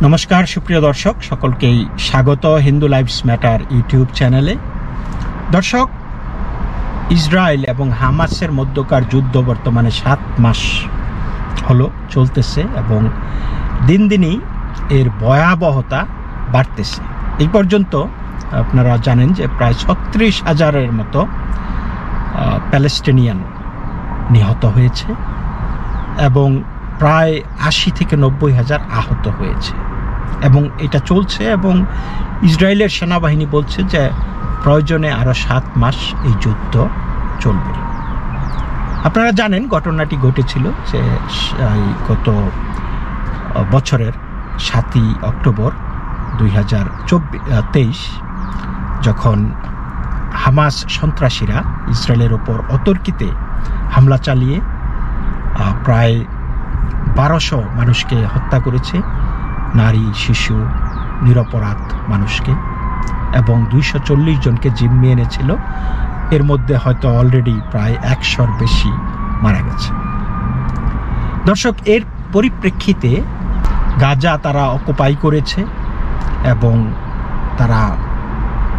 নমস্কার সুপ্রিয় দর্শক, সকলকেই স্বাগত হিন্দু লাইভস ম্যাটার ইউটিউব চ্যানেলে। দর্শক, ইসরায়েল এবং হামাসের মধ্যকার যুদ্ধ বর্তমানে 7 মাস হলো চলতেছে এবং দিন দিনই এর ভয়াবহতা বাড়তেছে। এই পর্যন্ত আপনারা জানেন যে প্রায় 36,000-এর মতো প্যালেস্টিনিয়ান নিহত হয়েছে এবং প্রায় 80 থেকে 90,000 আহত হয়েছে এবং এটা চলছে। এবং ইসরায়েলের সেনাবাহিনী বলছে যে প্রয়োজনে আরও 7 মাস এই যুদ্ধ চলবে। আপনারা জানেন ঘটনাটি ঘটেছিল যে গত বছরের 7ই অক্টোবর 2023 যখন হামাস সন্ত্রাসীরা ইসরায়েলের ওপর অতর্কিতে হামলা চালিয়ে প্রায় 1200 মানুষকে হত্যা করেছে, নারী, শিশু, নিরপরাধ মানুষকে, এবং 240 জনকে জিম্মি এনেছিল। এর মধ্যে হয়তো অলরেডি প্রায় 100-র বেশি মারা গেছে। দর্শক, এর পরিপ্রেক্ষিতে গাজা তারা অকুপাই করেছে এবং তারা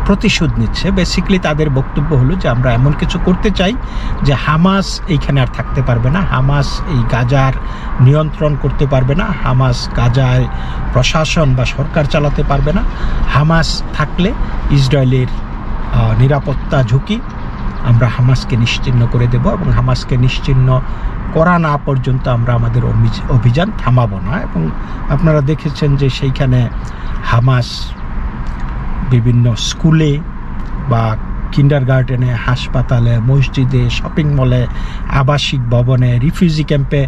প্রতিশোধ নিচ্ছে। বেসিক্যালি তাদের বক্তব্য হলো যে আমরা এমন কিছু করতে চাই যে হামাস এইখানে আর থাকতে পারবে না, হামাস এই গাজার নিয়ন্ত্রণ করতে পারবে না, হামাস গাজায় প্রশাসন বা সরকার চালাতে পারবে না। হামাস থাকলে ইসরায়েলের নিরাপত্তা ঝুঁকি, আমরা হামাসকে নিশ্চিহ্ন করে দেব এবং হামাসকে নিশ্চিহ্ন করা না পর্যন্ত আমরা আমাদের অভিযান থামাবো না। এবং আপনারা দেখেছেন যে সেইখানে হামাস বিভিন্ন স্কুলে বা কিন্ডারগার্টেনে, হাসপাতালে, মসজিদে, শপিং মলে, আবাসিক ভবনে, রিফিউজি ক্যাম্পে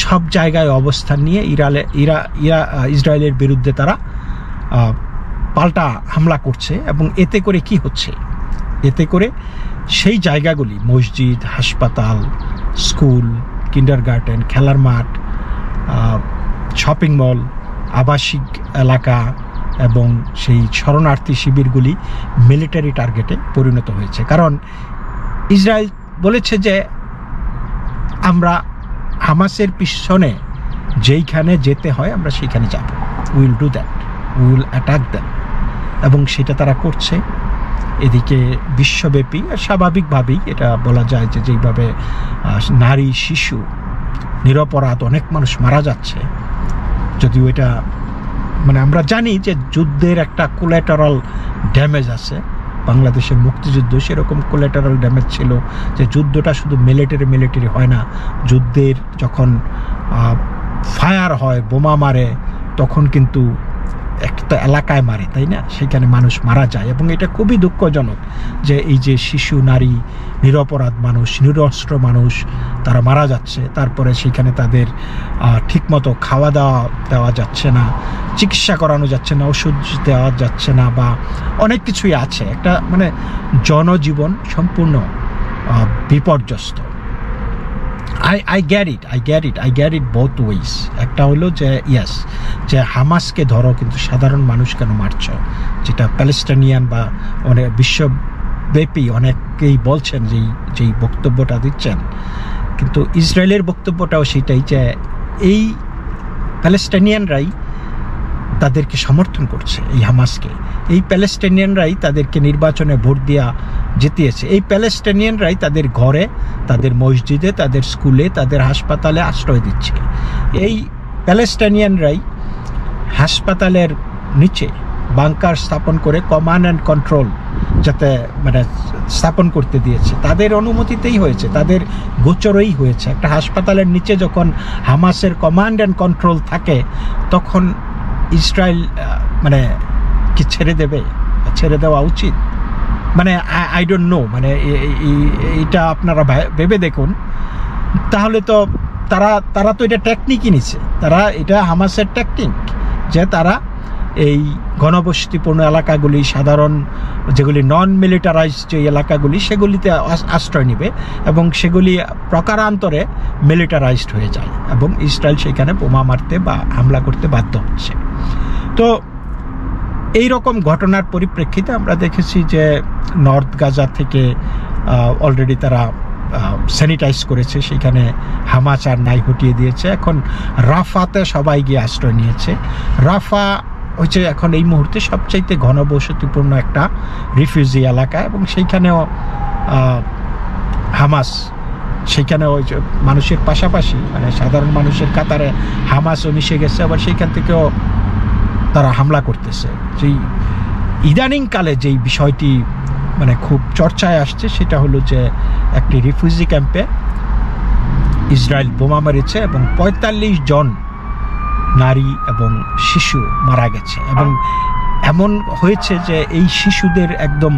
সব জায়গায় অবস্থান নিয়ে ইসরায়েলের বিরুদ্ধে তারা পাল্টা হামলা করছে। এবং এতে করে কি হচ্ছে? এতে করে সেই জায়গাগুলি, মসজিদ, হাসপাতাল, স্কুল, কিন্ডারগার্টেন, খেলার মাঠ, শপিং মল, আবাসিক এলাকা এবং সেই শরণার্থী শিবিরগুলি মিলিটারি টার্গেটে পরিণত হয়েছে। কারণ ইসরায়েল বলেছে যে আমরা হামাসের পিছনে যেইখানে যেতে হয় আমরা সেইখানে যাব, will do that, will attack them. এবং সেটা তারা করছে। এদিকে বিশ্বব্যাপী স্বাভাবিকভাবেই এটা বলা যায় যে যেইভাবে নারী, শিশু, নিরপরাধ অনেক মানুষ মারা যাচ্ছে, যদিও এটা আমরা জানি যে যুদ্ধের একটা কোলাটারাল ড্যামেজ আছে। বাংলাদেশের মুক্তিযুদ্ধ সেরকম কোলাটারাল ড্যামেজ ছিল যে যুদ্ধটা শুধু মিলিটারি হয় না, যুদ্ধের যখন ফায়ার হয়, বোমা মারে, তখন কিন্তু একটা এলাকায় মারে, তাই না? সেখানে মানুষ মারা যায় এবং এটা খুবই দুঃখজনক যে এই যে শিশু, নারী, নিরপরাধ মানুষ, নিরস্ত্র মানুষ তারা মারা যাচ্ছে। তারপরে সেখানে তাদের ঠিকমতো খাওয়া দাওয়া দেওয়া যাচ্ছে না, চিকিৎসা করানো যাচ্ছে না, ওষুধ দেওয়া যাচ্ছে না, বা অনেক কিছুই আছে। একটা জনজীবন সম্পূর্ণ বিপর্যস্ত। I get it both ways. একটা হলো যে ইয়েস, যে হামাসকে ধরো, কিন্তু সাধারণ মানুষ কেন মারছ? যেটা প্যালেস্টাইনিয়ান বা অনেক বিশ্বব্যাপী অনেকেই বলছেন, যেই বক্তব্যটা দিচ্ছেন। কিন্তু ইসরায়েলের বক্তব্যটাও সেটাই যে এই প্যালেস্টাইনিয়ানরাই তাদেরকে সমর্থন করছে, এই হামাসকে। এই প্যালেস্টাইনিয়ানরাই তাদেরকে নির্বাচনে ভোট দিয়া জিতিয়েছে। এই প্যালেস্টাইনিয়ানরাই তাদের ঘরে, তাদের মসজিদে, তাদের স্কুলে, তাদের হাসপাতালে আশ্রয় দিচ্ছে। এই প্যালেস্টাইনিয়ানরাই হাসপাতালের নিচে বাংকার স্থাপন করে কমান্ড অ্যান্ড কন্ট্রোল যাতে স্থাপন করতে দিয়েছে। তাদের অনুমতিতেই হয়েছে, তাদের গোচরেই হয়েছে। একটা হাসপাতালের নিচে যখন হামাসের কমান্ড অ্যান্ড কন্ট্রোল থাকে, তখন ইসরায়েল কি ছেড়ে দেবে? ছেড়ে দেওয়া উচিত? I don't know. এটা আপনারা ভেবে দেখুন। তাহলে তো তারা তো এটা টেকনিকই নিছে, এটা হামাসের টেকনিক যে তারা এই ঘনবসতিপূর্ণ এলাকাগুলি, সাধারণ যেগুলি নন মিলিটারাইজড যে এলাকাগুলি, সেগুলিতে আশ্রয় নেবে এবং সেগুলি প্রকারান্তরে মিলিটারাইজড হয়ে যায় এবং ইসরায়েল সেখানে বোমা মারতে বা হামলা করতে বাধ্য হচ্ছে। তো এই রকম ঘটনার পরিপ্রেক্ষিতে আমরা দেখেছি যে নর্থ গাজা থেকে অলরেডি তারা স্যানিটাইজ করেছে, সেখানে হামাস আর নাই হটিয়ে দিয়েছে। এখন রাফাতে সবাই গিয়ে আশ্রয় নিয়েছে। রাফা হচ্ছে এখন এই মুহূর্তে সবচাইতে ঘনবসতিপূর্ণ একটা রিফিউজি এলাকা, এবং সেইখানেও হামাস, সেইখানে ওই যে মানুষের পাশাপাশি মানে সাধারণ মানুষের কাতারে হামাসও মিশে গেছে, আবার সেইখান থেকেও তারা হামলা করতেছে। যেই ইদানিংকালে যেই বিষয়টি মানে খুব চর্চায় আসছে সেটা হলো যে একটি রিফিউজি ক্যাম্পে ইসরায়েল বোমা মেরেছে এবং ৪৫ জন নারী এবং শিশু মারা গেছে, এবং এমন হয়েছে যে এই শিশুদের একদম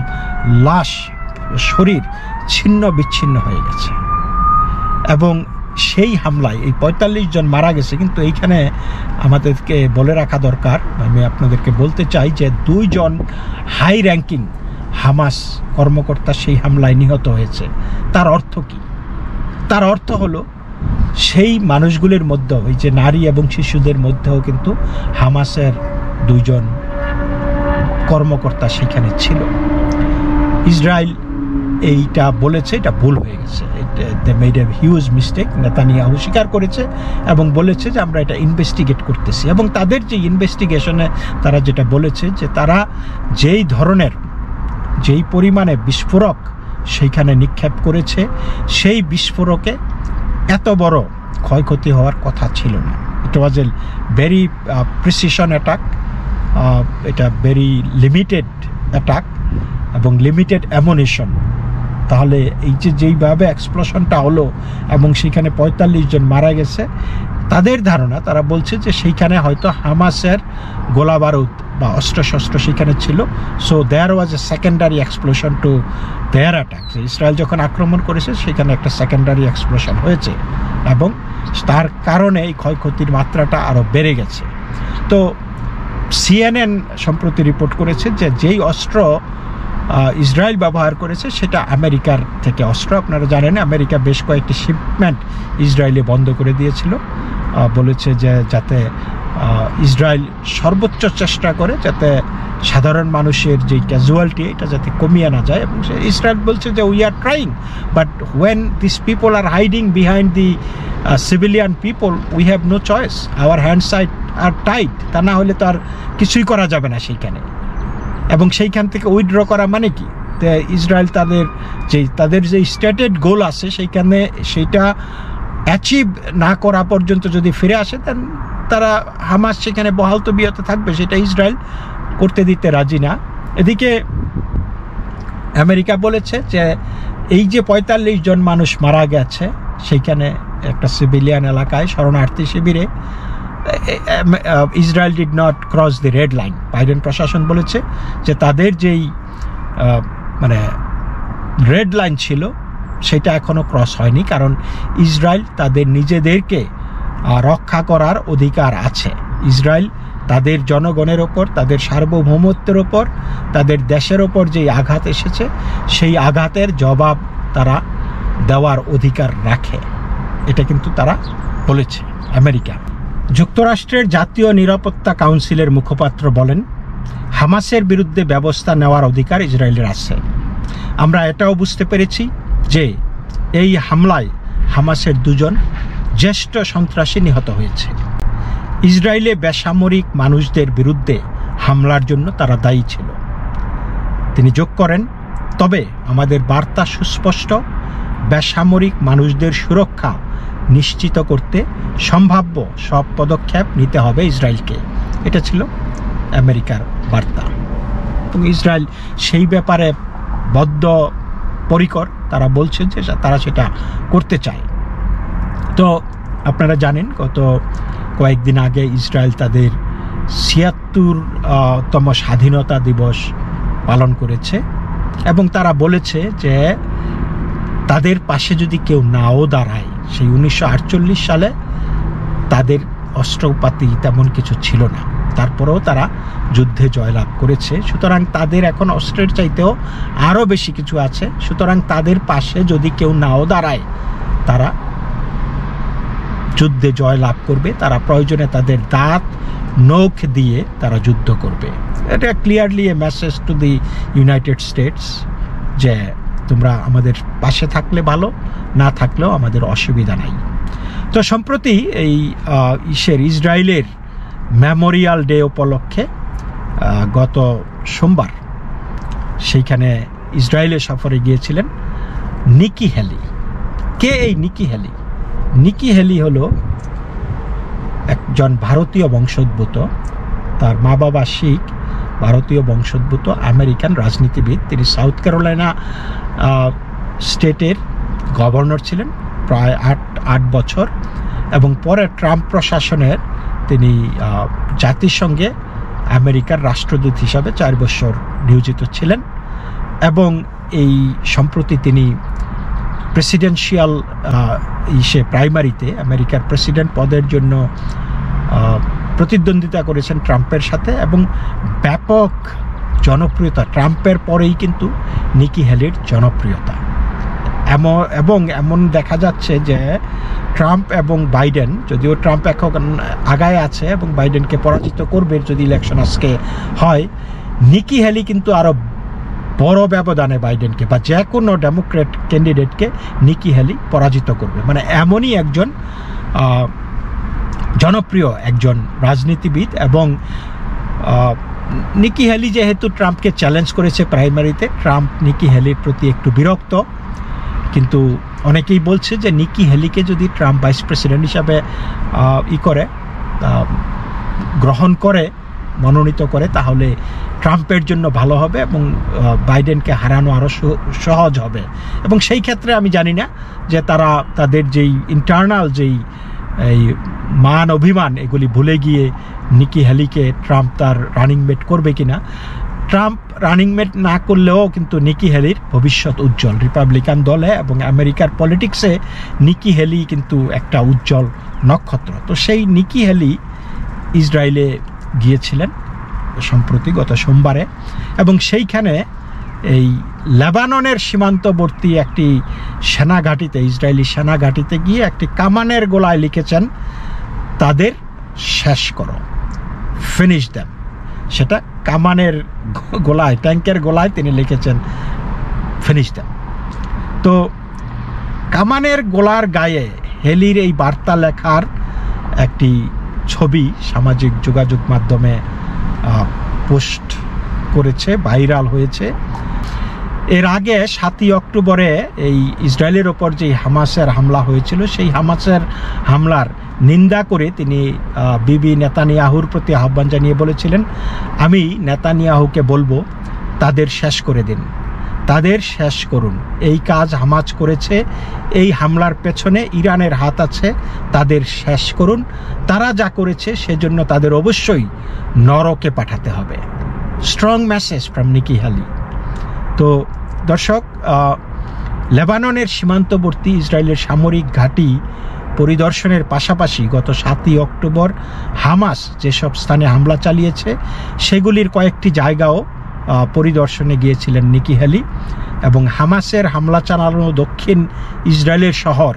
লাশ, শরীর ছিন্ন বিচ্ছিন্ন হয়ে গেছে। এবং সেই হামলায় এই ৪৫ জন মারা গেছে, কিন্তু এইখানে আমাদেরকে বলে রাখা দরকার, আমি আপনাদেরকে বলতে চাই যে 2 জন হাই র্যাঙ্কিং হামাস কর্মকর্তা সেই হামলায় নিহত হয়েছে। তার অর্থ কি? তার অর্থ হলো সেই মানুষগুলির মধ্যে, ওই যে নারী এবং শিশুদের মধ্যেও কিন্তু হামাসের 2 জন কর্মকর্তা সেখানে ছিল। ইসরায়েল এইটা বলেছে এটা ভুল হয়ে গেছে, they made a huge mistake. Netanyahu স্বীকার করেছে এবং বলেছে যে আমরা এটা ইনভেস্টিগেট করতেছি, এবং তাদের যে ইনভেস্টিগেশনে তারা যেটা বলেছে যে তারা যেই পরিমাণে বিস্ফোরক সেইখানে নিক্ষেপ করেছে, সেই বিস্ফোরকে এত বড় ক্ষয়ক্ষতি হওয়ার কথা ছিল না। ইট ওয়াজ এ ভেরি প্রিসিশন অ্যাটাক, এটা ভেরি লিমিটেড অ্যাটাক এবং লিমিটেড অ্যামুনিশন। তাহলে এই যে যেইভাবে এক্সপ্লোশনটা হলো এবং সেখানে ৪৫ জন মারা গেছে, তাদের ধারণা, তারা বলছে যে সেইখানে হয়তো হামাসের গোলা বারুদ বা অস্ত্রশস্ত্র সেখানে ছিল। So there was a secondary explosion to their attack. Israel যখন আক্রমণ করেছে সেখানে একটা সেকেন্ডারি এক্সপ্লোশন হয়েছে, এবং তার কারণে এই ক্ষয়ক্ষতির মাত্রাটা আরও বেড়ে গেছে। তো CNN সম্প্রতি রিপোর্ট করেছে যে যেই অস্ত্র ইসরায়েল ব্যবহার করেছে সেটা আমেরিকার থেকে অস্ত্র। আপনারা জানেন আমেরিকা বেশ কয়েকটি শিপমেন্ট ইসরায়েলে বন্ধ করে দিয়েছিল, বলেছে যে যাতে ইসরায়েল সর্বোচ্চ চেষ্টা করে যাতে সাধারণ মানুষের যে ক্যাজুয়ালিটি এটা যাতে কমিয়ে না যায়। এবং ইসরায়েল বলছে যে we are trying, but when this people are hiding behind the civilian people we have no choice, our hand side are tight. তা না হলে তো আর কিছুই করা যাবে না সেইখানে। এবং সেইখান থেকে উইথড্র করা মানে কি, ইসরায়েল তাদের যে স্টেটেড গোল আছে সেইখানে সেইটা অ্যাচিভ না করা পর্যন্ত যদি ফিরে আসে, দেন তারা হামাস সেখানে বহাল তবিয়তে থাকবে, সেটা ইসরায়েল করতে দিতে রাজি না। এদিকে আমেরিকা বলেছে যে এই যে ৪৫ জন মানুষ মারা গেছে সেইখানে একটা সিভিলিয়ান এলাকায় শরণার্থী শিবিরে, Israel did not cross the red line. Biden প্রশাসন বলেছে যে তাদের যেই মানে রেড লাইন ছিল সেটা এখনও ক্রস হয়নি, কারণ ইসরায়েল তাদের নিজেদেরকে রক্ষা করার অধিকার আছে। ইসরায়েল তাদের জনগণের ওপর, তাদের সার্বভৌমত্বের ওপর, তাদের দেশের ওপর যেই আঘাত এসেছে সেই আঘাতের জবাব তারা দেওয়ার অধিকার রাখে, এটা কিন্তু তারা বলেছে আমেরিকা। যুক্তরাষ্ট্রের জাতীয় নিরাপত্তা কাউন্সিলের মুখপাত্র বলেন, হামাসের বিরুদ্ধে ব্যবস্থা নেওয়ার অধিকার ইসরায়েলের আছে। আমরা এটাও বুঝতে পেরেছি যে এই হামলায় হামাসের 2 জন জ্যেষ্ঠ সন্ত্রাসী নিহত হয়েছে। ইসরায়েলে বেসামরিক মানুষদের বিরুদ্ধে হামলার জন্য তারা দায়ী ছিল। তিনি যোগ করেন, তবে আমাদের বার্তা সুস্পষ্ট, বেসামরিক মানুষদের সুরক্ষা নিশ্চিত করতে সম্ভাব্য সব পদক্ষেপ নিতে হবে ইসরায়েলকে। এটা ছিল আমেরিকার বার্তা, এবং ইসরায়েল সেই ব্যাপারে বদ্ধপরিকর। তারা বলছে যে তারা সেটা করতে চায়। তো আপনারা জানেন গত কয়েকদিন আগে ইসরায়েল তাদের ৭৬তম স্বাধীনতা দিবস পালন করেছে, এবং তারা বলেছে যে তাদের পাশে যদি কেউ নাও দাঁড়ায়, সেই 1948 সালে তাদের অস্ত্রপাতি তেমন কিছু ছিল না, তারপরেও তারা যুদ্ধে জয়লাভ করেছে। সুতরাং তাদের এখন অস্ত্রের চাইতেও আরও বেশি কিছু আছে। সুতরাং তাদের পাশে যদি কেউ নাও দাঁড়ায়, তারা যুদ্ধে জয়লাভ করবে। তারা প্রয়োজনে তাদের দাঁত নখ দিয়ে তারা যুদ্ধ করবে। এটা clearly A message to the United states যে তোমরা আমাদের পাশে থাকলে ভালো, না থাকলেও আমাদের অসুবিধা নাই। তো সম্প্রতি এই ইসরায়েলের মেমোরিয়াল ডে উপলক্ষে গত সোমবার সেইখানে ইসরায়েলে সফরে গিয়েছিলেন নিকি হেলি। কে এই নিকি হেলি? নিকি হেলি হলো একজন ভারতীয় বংশোদ্ভূত, তার মা বাবা শিখ, ভারতীয় বংশোদ্ভূত আমেরিকান রাজনীতিবিদ। তিনি সাউথ ক্যারোলাইনা স্টেটের গভর্নর ছিলেন প্রায় ৮ বছর, এবং পরে ট্রাম্প প্রশাসনের তিনি জাতিসংঘে আমেরিকার রাষ্ট্রদূত হিসাবে 4 বছর নিয়োজিত ছিলেন, এবং এই সম্প্রতি তিনি প্রেসিডেন্সিয়াল প্রাইমারিতে আমেরিকার প্রেসিডেন্ট পদের জন্য প্রতিদ্বন্দ্বিতা করেছেন ট্রাম্পের সাথে, এবং ব্যাপক জনপ্রিয়তা। ট্রাম্পের পরেই কিন্তু নিকি হেলির জনপ্রিয়তা। এবং এমন দেখা যাচ্ছে যে ট্রাম্প এবং বাইডেন, যদিও ট্রাম্প এখন আগায় আছে এবং বাইডেনকে পরাজিত করবে যদি ইলেকশন আজকে হয়, নিকি হেলি কিন্তু আরো বড় ব্যবধানে বাইডেনকে বা যে কোনো ডেমোক্রেট ক্যান্ডিডেটকে নিকি হেলি পরাজিত করবে। মানে এমনই একজন জনপ্রিয় একজন রাজনীতিবিদ। এবং নিকি হেলি যেহেতু ট্রাম্পকে চ্যালেঞ্জ করেছে প্রাইমারিতে, ট্রাম্প নিকি হেলির প্রতি একটু বিরক্ত। কিন্তু অনেকেই বলছে যে নিকি হেলিকে যদি ট্রাম্প ভাইস প্রেসিডেন্ট হিসাবে গ্রহণ করে, মনোনীত করে, তাহলে ট্রাম্পের জন্য ভালো হবে এবং বাইডেনকে হারানো আরও সহজ হবে। এবং সেই ক্ষেত্রে আমি জানি না যে তারা তাদের যেই ইন্টারনাল যেই এই মান অভিমান এগুলি ভুলে গিয়ে নিকি হেলিকে ট্রাম্প তার রানিং মেট করবে কিনা। ট্রাম্প রানিং মেট না করলেও কিন্তু নিকি হেলির ভবিষ্যৎ উজ্জ্বল। রিপাবলিকান দলে এবং আমেরিকার পলিটিক্সে নিকি হেলি কিন্তু একটা উজ্জ্বল নক্ষত্র। তো সেই নিকি হেলি ইসরায়েলে গিয়েছিলেন সম্প্রতি গত সোমবারে, এবং সেইখানে এই লেবাননের সীমান্তবর্তী একটি সেনাঘাঁটিতে, ইসরায়েলি সেনাঘাঁটিতে গিয়ে একটি কামানের গোলায় লিখেছেন, তাদের শেষ করো, ফিনিশ দেম। সেটা কামানের গোলায়, ট্যাঙ্কের গোলায় তিনি লিখেছেন ফিনিশ দেম। তো কামানের গোলার গায়ে হেলির এই বার্তা লেখার একটি ছবি সামাজিক যোগাযোগ মাধ্যমে পোস্ট করেছে, ভাইরাল হয়েছে। এর আগে 7ই অক্টোবরে এই ইসরায়েলের ওপর যে হামাসের হামলা হয়েছিল, সেই হামাসের হামলার নিন্দা করে তিনি বিবি নেতানিয়াহুর প্রতি আহ্বান জানিয়ে বলেছিলেন, আমি নেতানিয়াহুকে বলবো তাদের শেষ করে দিন, তাদের শেষ করুন। এই কাজ হামাস করেছে, এই হামলার পেছনে ইরানের হাত আছে, তাদের শেষ করুন। তারা যা করেছে সেজন্য তাদের অবশ্যই নরকে পাঠাতে হবে। স্ট্রং মেসেজ ফ্রম নিকি হেলি। তো দর্শক, লেবাননের সীমান্তবর্তী ইসরায়েলের সামরিক ঘাঁটি পরিদর্শনের পাশাপাশি গত 7ই অক্টোবর হামাস যেসব স্থানে হামলা চালিয়েছে সেগুলির কয়েকটি জায়গাও পরিদর্শনে গিয়েছিলেন নিকি হেলি। এবং হামাসের হামলা চালানো দক্ষিণ ইসরায়েলের শহর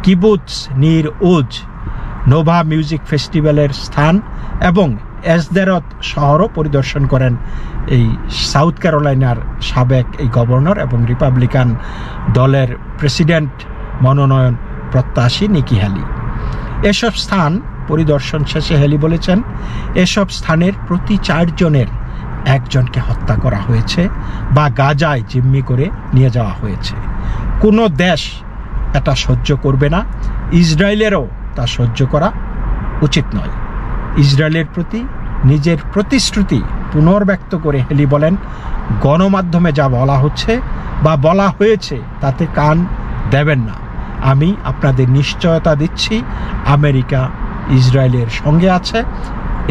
কিবুৎজ নির উজ, নোভা মিউজিক ফেস্টিভ্যালের স্থান এবং এসদেরত শহরও পরিদর্শন করেন এই সাউথ ক্যারোলাইনার সাবেক এই গভর্নর এবং রিপাবলিকান দলের প্রেসিডেন্ট মনোনয়ন প্রত্যাশী নিকি হেলি। এসব স্থান পরিদর্শন শেষে হেলি বলেছেন, এসব স্থানের প্রতি 4 জনের 1 জনকে হত্যা করা হয়েছে বা গাজায় জিম্মি করে নিয়ে যাওয়া হয়েছে। কোনো দেশ এটা সহ্য করবে না, ইসরায়েলেরও তা সহ্য করা উচিত নয়। ইসরায়েলের প্রতি নিজের প্রতিশ্রুতি পুনর্ব্যক্ত করে হেলি বলেন, গণমাধ্যমে যা বলা হচ্ছে বা বলা হয়েছে তাতে কান দেবেন না। আমি আপনাদের নিশ্চয়তা দিচ্ছি, আমেরিকা ইসরায়েলের সঙ্গে আছে,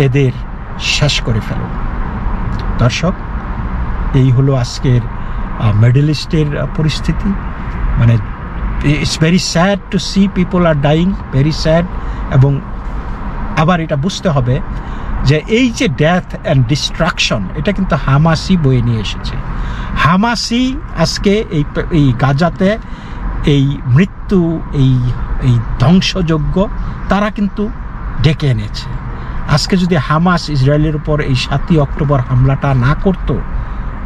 এদের শেষ করে ফেলুন। দর্শক, এই হলো আজকের মিডল ইস্টের পরিস্থিতি। মানে it's very sad to see people are dying, very sad. এবং আবার এটা বুঝতে হবে যে এই যে ডেথ অ্যান্ড ডিস্ট্রাকশন, এটা কিন্তু হামাসই বয়ে নিয়ে এসেছে। হামাসই আজকে এই গাজাতে এই মৃত্যু, এই ধ্বংসযজ্ঞ তারা কিন্তু ডেকে এনেছে। আজকে যদি হামাস ইসরায়েলের উপর এই 7ই অক্টোবর হামলাটা না করত,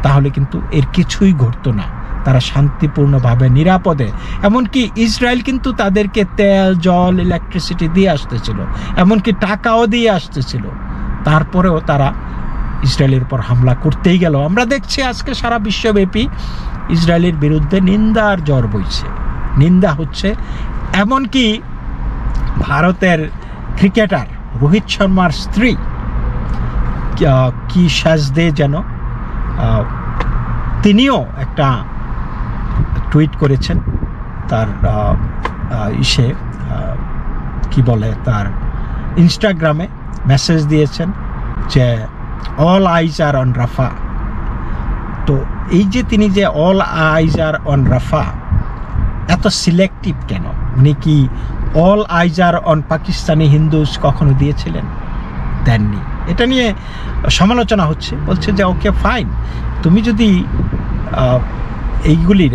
তাহলে কিন্তু এর কিছুই ঘটতো না। তারা শান্তিপূর্ণভাবে নিরাপদে, এমনকি ইসরায়েল কিন্তু তাদেরকে তেল, জল, ইলেকট্রিসিটি দিয়ে আসতেছিল, এমনকি টাকাও দিয়ে আসতেছিল, তারপরেও তারা ইসরায়েলের উপর হামলা করতেই গেল। আমরা দেখছি আজকে সারা বিশ্বব্যাপী ইসরায়েলের বিরুদ্ধে নিন্দার ঝড় বইছে, নিন্দা হচ্ছে। এমনকি ভারতের ক্রিকেটার রোহিত শর্মার স্ত্রী কি সাজদে যেন, তিনিও একটা টুইট করেছেন তার কি বলে, তার ইনস্টাগ্রামে মেসেজ দিয়েছেন যে অল আইজ আর অন রাফা। তো এই যে তিনি যে অল আইজ আর অন রাফা, এত সিলেক্টিভ কেন? উনি কি all eyes are on Pakistani Hindus কখনো দিয়েছিলেন? দেননি। এটা নিয়ে সমালোচনা হচ্ছে, বলছে যে ওকে ফাইন, তুমি যদি এইগুলির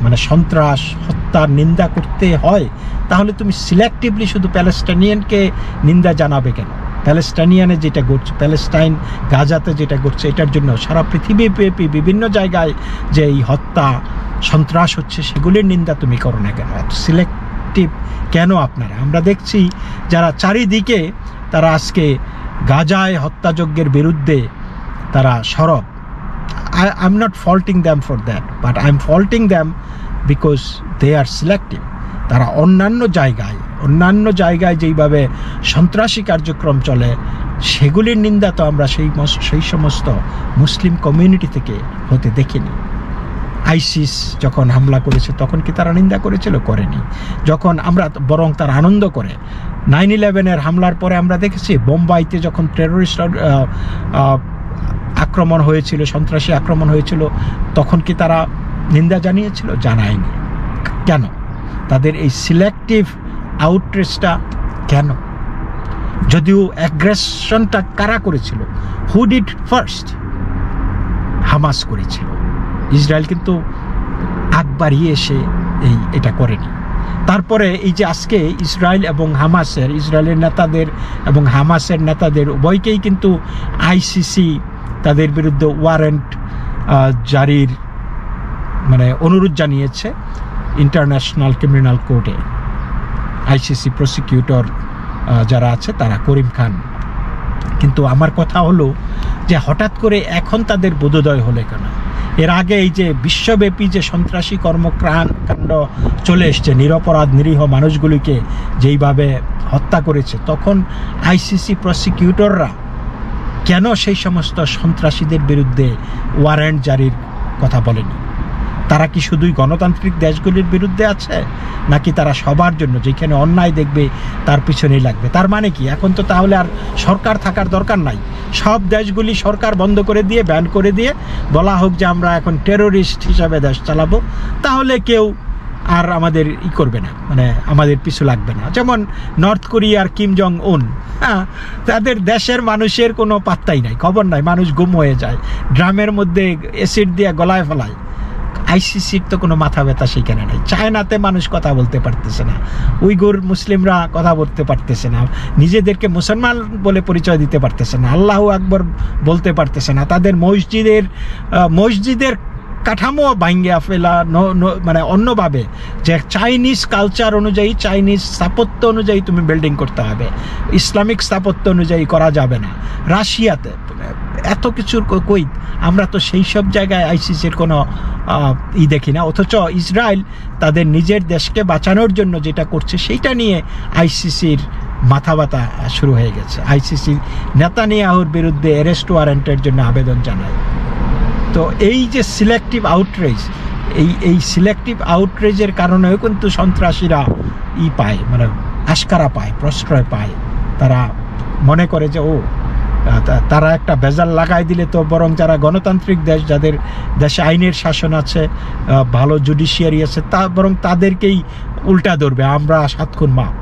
মানে সন্ত্রাস, হত্যার নিন্দা করতে হয়, তাহলে তুমি সিলেক্টিভলি শুধু প্যালেস্টাইনিয়ানকে নিন্দা জানাবে কেন? প্যালেস্টাইনিয়ানে যেটা ঘটছে, প্যালেস্টাইন গাজাতে যেটা ঘটছে, এটার জন্য সারা পৃথিবীব্যাপী বিভিন্ন জায়গায় যে এই হত্যা, সন্ত্রাস হচ্ছে, সেগুলির নিন্দা তুমি করো না কেন? এত সিলেক্টিভ কেন আপনারা? আমরা দেখছি যারা চারিদিকে তারা আজকে গাজায় হত্যাযজ্ঞের বিরুদ্ধে তারা সরব। I'm not faulting them for that, but I'm faulting them because they are selective. তারা অন্যান্য জায়গায় যেইভাবে সন্ত্রাসী কার্যক্রম চলে, সেগুলির নিন্দা তো আমরা সেই সমস্ত মুসলিম কমিউনিটি থেকে হতে দেখিনি। আইসিস যখন হামলা করেছে তখন কি তারা নিন্দা করেছিল? করেনি। যখন আমরা বরং তার আনন্দ করে 9/11-এর হামলার পরে আমরা দেখেছি বোম্বাইতে যখন টেররিস্ট আক্রমণ হয়েছিল, সন্ত্রাসী আক্রমণ হয়েছিল, তখন কি তারা নিন্দা জানিয়েছিল? জানায়নি। কেন? তাদের এই সিলেক্টিভ আউটরেচটা কেন? যদিও অ্যাগ্রেশনটা কারা করেছিল? Who did first? হামাস করেছিল। ইসরায়েল কিন্তু আগ বাড়িয়ে এসে এটা করেনি। তারপরে এই যে আজকে ইসরায়েল এবং হামাসের, ইসরায়েলের নেতাদের এবং হামাসের নেতাদের উভয়কেই কিন্তু আইসিসি তাদের বিরুদ্ধে ওয়ারেন্ট জারির মানে অনুরোধ জানিয়েছে ইন্টারন্যাশনাল ক্রিমিনাল কোর্টে। আইসিসি প্রসিকিউটর যারা আছে তারা করিম খান। কিন্তু আমার কথা হলো যে হঠাৎ করে এখন তাদের বোধোদয় হলে কেন? এর আগে এই যে বিশ্বব্যাপী যে সন্ত্রাসী কর্মকাণ্ড চলে এসছে, নিরপরাধ নিরীহ মানুষগুলিকে যেইভাবে হত্যা করেছে, তখন আইসিসি প্রসিকিউটররা কেন সেই সমস্ত সন্ত্রাসীদের বিরুদ্ধে ওয়ারেন্ট জারির কথা বলেনি? তারা কি শুধুই গণতান্ত্রিক দেশগুলির বিরুদ্ধে আছে, নাকি তারা সবার জন্য, যেখানে অন্যায় দেখবে তার পিছনেই লাগবে? তার মানে কি এখন তো তাহলে আর সরকার থাকার দরকার নাই, সব দেশগুলি সরকার বন্ধ করে দিয়ে, ব্যান করে দিয়ে বলা হোক যে আমরা এখন টেরোরিস্ট হিসাবে দেশ চালাবো, তাহলে কেউ আর আমাদের করবে না, মানে আমাদের পিছু লাগবে না। যেমন নর্থ কোরিয়ার কিম জং উন, হ্যাঁ, তাদের দেশের মানুষের কোনো পাত্তাই নাই, খবর নাই, মানুষ গুম হয়ে যায়, ড্রামের মধ্যে অ্যাসিড দিয়ে গলায় ফেলায়। আইসিসির তো কোনো মাথা ব্যথা সেখানে নাই। চায়নাতে মানুষ কথা বলতে পারতেছে না, উইগুর মুসলিমরা কথা বলতে পারতেছে না, নিজেদেরকে মুসলমান বলে পরিচয় দিতে পারতেছে না, আল্লাহু আকবর বলতে পারতেছে না, তাদের মসজিদের কাঠামো ভাঙ্গিয়া ফেলা, মানে অন্যভাবে যে চাইনিজ কালচার অনুযায়ী, চাইনিজ স্থাপত্য অনুযায়ী তুমি বিল্ডিং করতে হবে, ইসলামিক স্থাপত্য অনুযায়ী করা যাবে না। রাশিয়াতে এত কিছুর কই, আমরা তো সেই সব জায়গায় আইসিসির কোনো দেখি না। অথচ ইসরায়েল তাদের নিজের দেশকে বাঁচানোর জন্য যেটা করছে সেইটা নিয়ে আইসিসির মাথা ব্যথা শুরু হয়ে গেছে। আইসিসি নেতানিয়াহুর বিরুদ্ধে অ্যারেস্ট ওয়ারেন্টের জন্য আবেদন জানায়। তো এই যে সিলেক্টিভ আউটরেজ, এই সিলেক্টিভ আউটরেজের কারণেও কিন্তু সন্ত্রাসীরা পায়, মানে আশকারা পায়, প্রশ্রয় পায়। তারা মনে করে যে তারা একটা ভেজাল লাগাই দিলে তো বরং যারা গণতান্ত্রিক দেশ, যাদের দেশে আইনের শাসন আছে, ভালো জুডিশিয়ারি আছে, তা বরং তাদেরকেই উল্টা ধরবে, আমরা 7 খুন মাপ।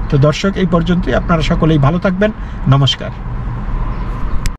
তো দর্শক, এই পর্যন্তই। আপনারা সকলেই ভালো থাকবেন। নমস্কার।